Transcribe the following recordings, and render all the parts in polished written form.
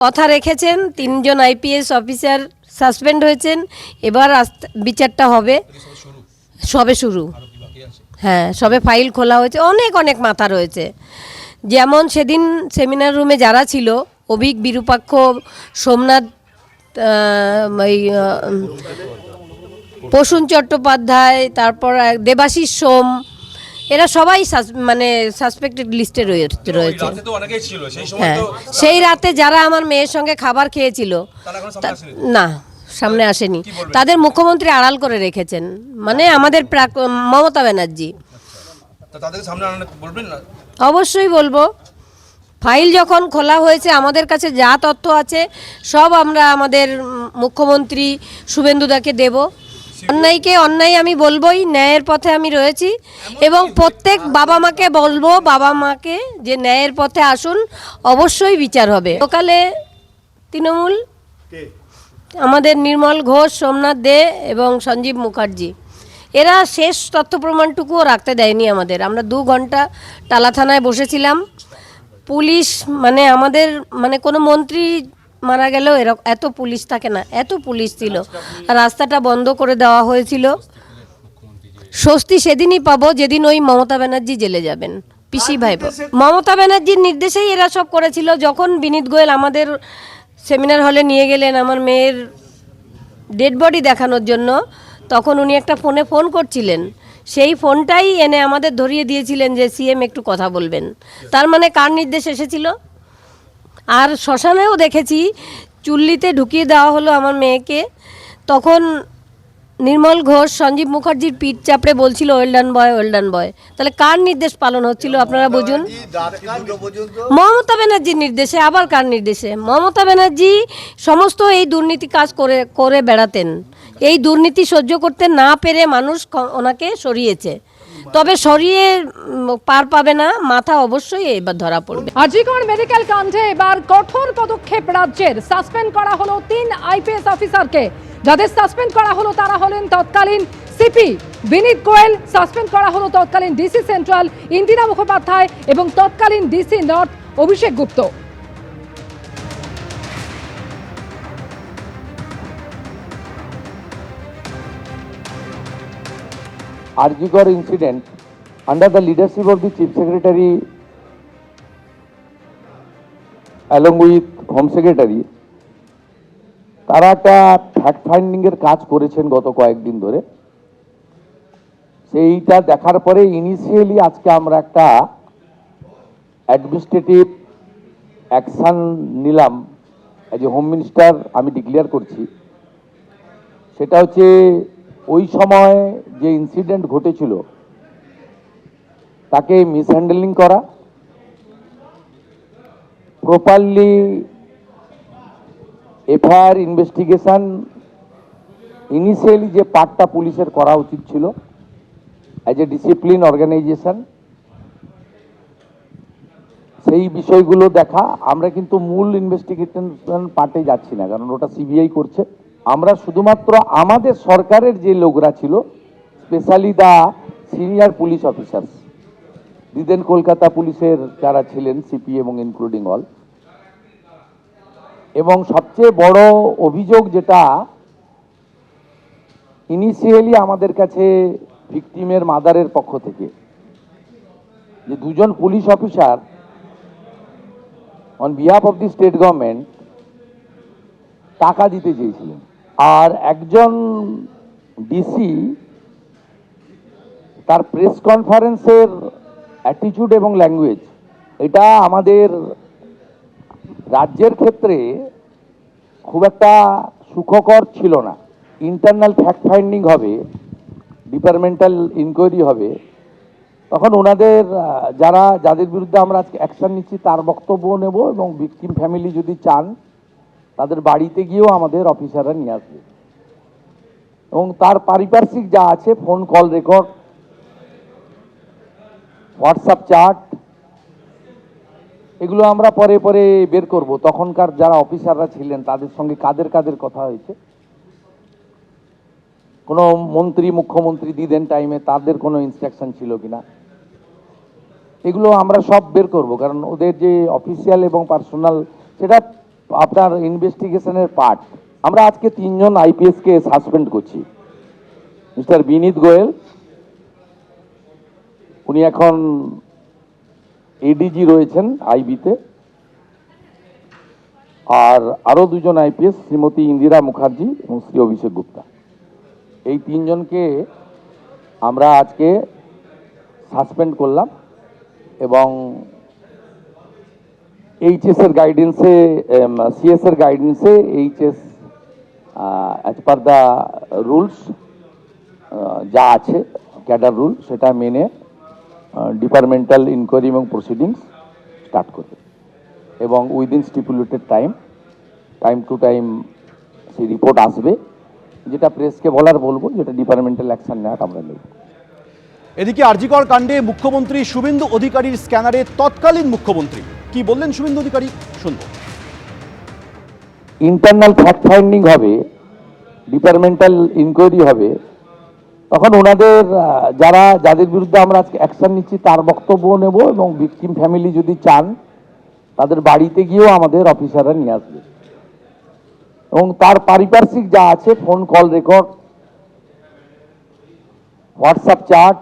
কথা রেখেছেন, 3জন IPS officer suspend হয়েছেন। এবার বিচারটা হবে, সবে শুরু। হ্যাঁ, সবে ফাইল খোলা হয়েছে, অনেক অনেক মাথা রয়েছে। যেমন সেদিন সেমিনার রুমে যারা ছিল, অভিক, বিরূপাক্ষ, সোমনাথ, প্রসূন চট্টোপাধ্যায়, তারপর দেবাশিস সোম, এরা সবাই মানে সাসপেক্টেড লিস্টে রয়েছে। হ্যাঁ, সেই রাতে যারা আমার মেয়ের সঙ্গে খাবার খেয়েছিল, না, সামনে আসেনি। তাদের মুখ্যমন্ত্রী আড়াল করে রেখেছেন, মানে আমাদের মমতা ব্যানার্জি। অবশ্যই বলবো। ফাইল যখন খোলা হয়েছে, আমাদের কাছে যা তথ্য আছে সব আমরা আমাদের মুখ্যমন্ত্রী শুভেন্দুদাকে দেব। অন্যায়কে অন্যায় আমি বলবোই, ন্যায়ের পথে আমি রয়েছি এবং প্রত্যেক বাবা মাকে বলবো, বাবা মাকে, যে ন্যায়ের পথে আসুন, অবশ্যই বিচার হবে। সকালে তৃণমূল, আমাদের নির্মল ঘোষ, সোমনাথ দে এবং সঞ্জীব মুখার্জি, এরা শেষ তথ্য প্রমাণটুকুও রাখতে দেয়নি আমাদের। আমরা 2 ঘন্টা টালা থানায় বসেছিলাম। পুলিশ, মানে আমাদের, মানে কোনো মন্ত্রী মারা গেলেও এত পুলিশ থাকে না, এত পুলিশ ছিল। রাস্তাটা বন্ধ করে দেওয়া হয়েছিল। স্বস্তি সেদিনই পাবো যেদিন ওই মমতা ব্যানার্জি জেলে যাবেন, পিসি ভাইপো। মমতা ব্যানার্জির নির্দেশেই এরা সব করেছিল। যখন বিনীত গোয়েল আমাদের সেমিনার হলে নিয়ে গেলেন আমার মেয়ের ডেড বডি দেখানোর জন্য, তখন উনি একটা ফোন করছিলেন। সেই ফোনটাই এনে আমাদের ধরিয়ে দিয়েছিলেন যে সিএম একটু কথা বলবেন। তার মানে কার নির্দেশ এসেছিল? আর শ্মশানেও দেখেছি, চুল্লিতে ঢুকিয়ে দেওয়া হলো আমার মেয়েকে। তখন নির্মল ঘোষ সঞ্জীব মুখার্জির পিঠ চাপড়ে বলছিল ওয়েলডান বয়, ওয়েলডান বয়। তাহলে কার নির্দেশ পালন হচ্ছিল আপনারা বুঝুন। মমতা ব্যানার্জির নির্দেশে। আবার কার নির্দেশে? মমতা ব্যানার্জি সমস্ত এই দুর্নীতি কাজ করে বেড়াতেন। এই দুর্নীতি সহ্য করতে না পেরে মানুষ ওনাকে সরিয়েছে। তবে সরিয়ে পার পাবে না, মাথা অবশ্যই এবার ধরা পড়বে। আজিকর মেডিকেল কাণ্ডে এবার কঠোর পদক্ষেপ রাজ্যের। সাসপেন্ড করা হলো 3 আইপিএস অফিসারকে। যাদের সাসপেন্ড করা হলো তারা হলেন তৎকালীন সিপি বিনীত গোয়েল, সাসপেন্ড করা হলো তৎকালীন ডিসি সেন্ট্রাল ইন্দিরা মুখোপাধ্যায় এবং তৎকালীন DC north Abhishek Gupta. Arjigor incident, under the leadership of the Chief Secretary along with Home Secretary, তারা একটা ফ্যাক্ট ফাইন্ডিং এর কাজ করেছেন গত কয়েকদিন ধরে। সেইটা দেখার পরে ইনিশিয়ালি আজকে আমরা একটা অ্যাডমিনিস্ট্রেটিভ অ্যাকশন নিলাম। এজ এ হোম মিনিস্টার আমি ডিক্লেয়ার করছি। সেটা হচ্ছে ওই সময় যে ইনসিডেন্ট ঘটেছিল তাকে মিসহ্যান্ডেলিং করা, প্রপারলি এফআইআর ইনভেস্টিগেশন ইনিশিয়ালি যে পার্টটা পুলিশের করা উচিত ছিল অ্যাজ এ ডিসিপ্লিন অর্গানাইজেশন, সেই বিষয়গুলো দেখা। আমরা কিন্তু মূল ইনভেস্টিগেশন পার্টে যাচ্ছি না, কারণ ওটা সিবিআই করছে। আমরা শুধুমাত্র আমাদের সরকারের যে লোকরা ছিল, specially the senior police officers, দিদেন কলকাতা পুলিশের যারা ছিলেন সিপি এবং ইনক্লুডিং অল, এবং সবচেয়ে বড় অভিযোগ যেটা ইনিশিয়ালি আমাদের কাছে ভিকটিমের মাদারের পক্ষ থেকে, যে 2 জন police officer on behalf of the state government টাকা দিতে চেয়েছিলেন, আর একজন ডিসি তার প্রেস কনফারেন্সের অ্যাটিটিউড এবং ল্যাঙ্গুয়েজ, এটা আমাদের রাজ্যের ক্ষেত্রে খুব একটা সুখকর ছিল না। ইন্টারনাল ফ্যাক্ট ফাইন্ডিং হবে, ডিপার্টমেন্টাল ইনকোয়ারি হবে, তখন ওনাদের যাদের বিরুদ্ধে আমরা আজকে অ্যাকশন নিচ্ছি তার বক্তব্য নেব, এবং ভিকটিম ফ্যামিলি যদি চান তাদের বাড়িতে গিয়েও আমাদের অফিসাররা নিয়ে আসবে, এবং তার পারিপার্শ্বিক যা আছে, phone call record, WhatsApp chat, এগুলো আমরা পরে পরে বের করব। তখনকার যারা অফিসাররা ছিলেন তাদের সঙ্গে কাদের কাদের কথা হয়েছে, কোনো মন্ত্রী মুখ্যমন্ত্রী দিদেন টাইমে তাদের কোনো ইনস্ট্রাকশন ছিল কিনা, এগুলো আমরা সব বের করব। কারণ ওদের যে অফিসিয়াল এবং পার্সোনাল, সেটা আপনার ইনভেস্টিগেশনের পার্ট। আমরা আজকে 3 জন আইপিএস কে সাসপেন্ড করছি। মিস্টার বিনীত গোয়েল, উনি এখন এডিজি রয়েছেন আইবিতে, আর আরো 2 জন আইপিএস, শ্রীমতী ইন্দিরা মুখার্জি এবং শ্রী অভিষেক গুপ্তা। এই 3 জনকে আমরা আজকে সাসপেন্ড করলাম এবং এইচএস এর গাইডেন্সে, সিএস এর গাইডেন্সে HS as per the rules যা আছে ক্যাডার রুল, সেটা মেনে ডিপার্টমেন্টাল ইনকোয়ারি এবং প্রসিডিংস স্টার্ট করবে এবং within stipulated time to time সেই রিপোর্ট আসবে। যেটা প্রেসকে বলবো, যেটা ডিপার্টমেন্টাল অ্যাকশন নেওয়ার আমরা নেব। এদিকে আরজিকর কাণ্ডে মুখ্যমন্ত্রী শুভেন্দু অধিকারীর স্ক্যানারে তৎকালীন মুখ্যমন্ত্রী কি বললেন শুভেন্দু অধিকারী, শুনবো। ইন্টারনাল ফ্যাক্ট ফাইন্ডিং হবে, ডিপার্টমেন্টাল ইনকোয়ারি হবে, তখন ওনাদের যাদের বিরুদ্ধে আমরা আজকে অ্যাকশন নিচ্ছি তার বক্তব্য নেব এবং ভিকটিম ফ্যামিলি যদি চান তাদের বাড়িতে গিয়েও আমাদের অফিসাররা নিয়ে আসবে এবং তার পারিপার্শ্বিক যা আছে, phone call record, WhatsApp chat,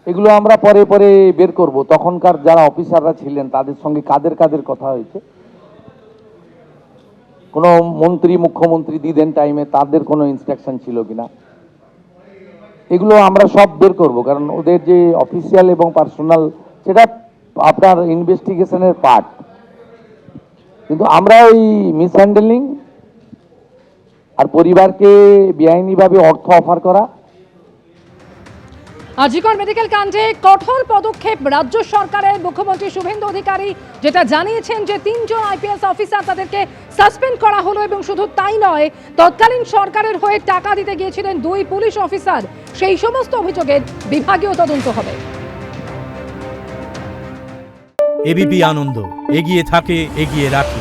এগুলো আমরা পরে পরে বের করব। তখনকার যারা অফিসাররা ছিলেন তাদের সঙ্গে কাদের কাদের কথা হয়েছে, কোনো মন্ত্রী মুখ্যমন্ত্রী দিদেন টাইমে তাদের কোনো ইনস্ট্রাকশন ছিল কিনা, এগুলো আমরা সব বের করব। কারণ ওদের যে অফিসিয়াল এবং পার্সোনাল, সেটা আপনার ইনভেস্টিগেশনের পার্ট। কিন্তু আমরা ওই মিসহ্যান্ডেলিং আর পরিবারকে বেআইনিভাবে অর্থ অফার করা। আজিকর মেডিকেল কাণ্ডে কঠোর পদক্ষেপ রাজ্য সরকারের। মুখ্যমন্ত্রী শুভেন্দু অধিকারী যেটা জানিয়েছেন যে 3 জন আইপিএস অফিসার তাদেরকে সাসপেন্ড করা হলো এবং শুধু তাই নয়, তৎকালীন সরকারের হয়ে টাকা দিতে গিয়েছিলেন 2 পুলিশ অফিসার। সেই সমস্ত অভিযোগের বিভাগীয় তদন্ত হবে। এবিপি আনন্দ, এগিয়ে থাকে, এগিয়ে রাখে।